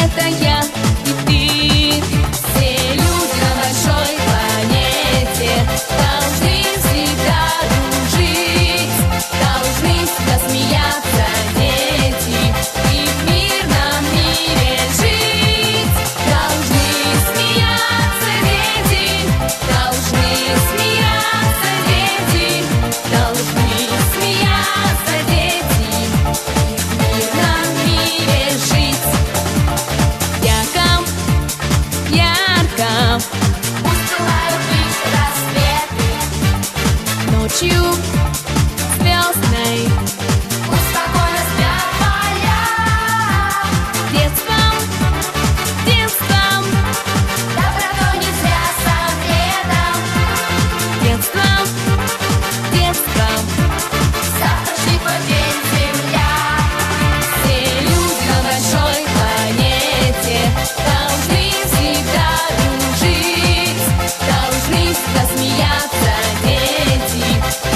это я и ты. Все люди на большой планете должны всегда дружить, должны всегда смеяться дети и в мирном мире жить. Должны смеяться дети, должны смеяться дети, должны смеяться дети и в мирном мире жить. Ярко, ярко устилают лишь рассветы, ночью звездной пусть спокойно спят поля. Детством, детством добротой не зря согретом. Детством, детством завтрашний день земля. Все люди на большой планете должны всегда дружить, должны всегда смеяться дети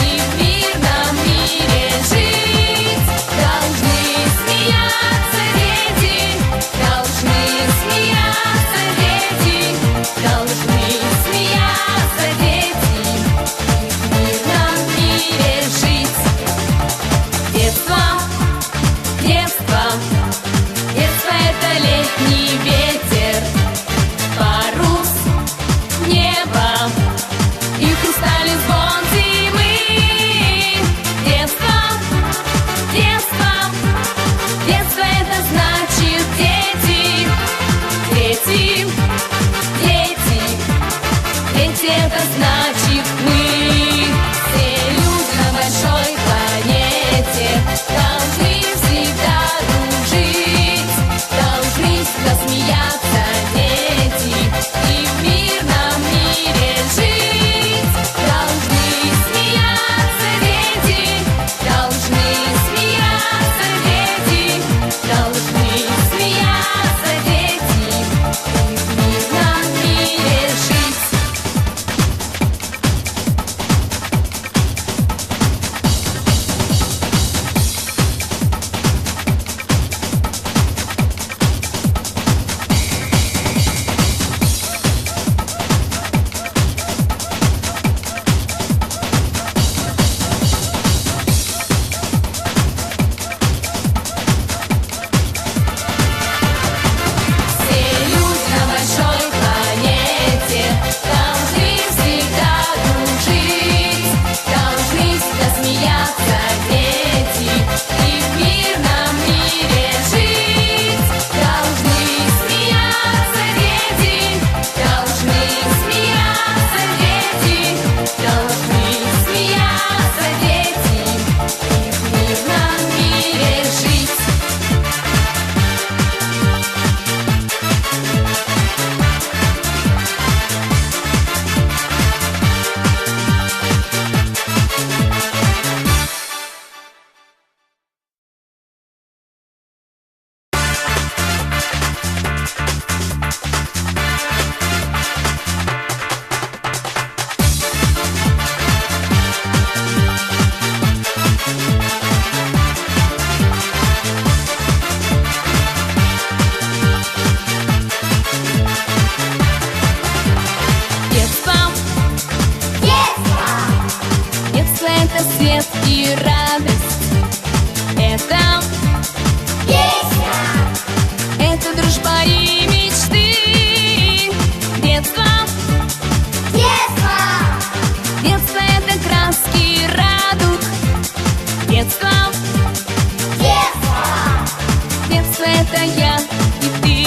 и в мирном мире жить. Должны смеяться дети, должны смеяться дети, должны смеяться дети и в мирном мире жить. Детство, детство, детство — это летний ветер, парус, небо и хрустальный звон зимы. Детство, детство, детство — это значит дети, дети, дети, дети — это значит мы. Все люди на большой планете должны всегда дружить, должны всегда смеяться дети и в мирном мире жить. Должны смеяться дети, должны смеяться дети, должны смеяться дети и в мирном мире жить. Все люди на большой планете должны всегда дружить, должны всегда смеяться дети и в мирном мире жить. Должны смеяться дети, должны смеяться дети, должны смеяться дети и в мирном мире жить. Детство, детство — это свет и радость, это песня, это дружба и мечты. Детство, детство — это краски радуг. Детство, детство — это я и ты.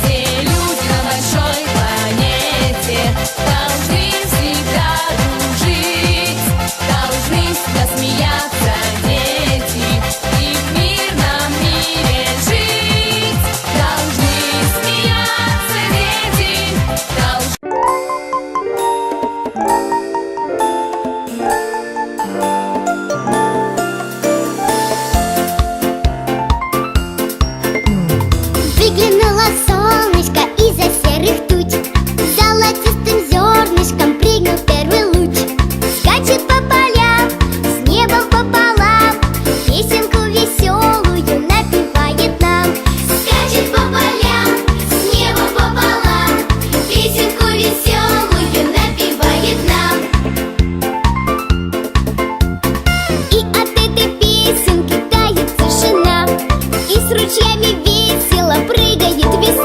Все люди на большой планете должны всегда дружить, должны всегда смеяться дети и в мирном мире жить. Должны смеяться дети, Выглянуло солнышко из-за серых туч, золотистым зернышком прыгнул первый луч. Скачет по полям, с небом пополам, песенку веселую напевает нам. Скачет по полям. цветет весна.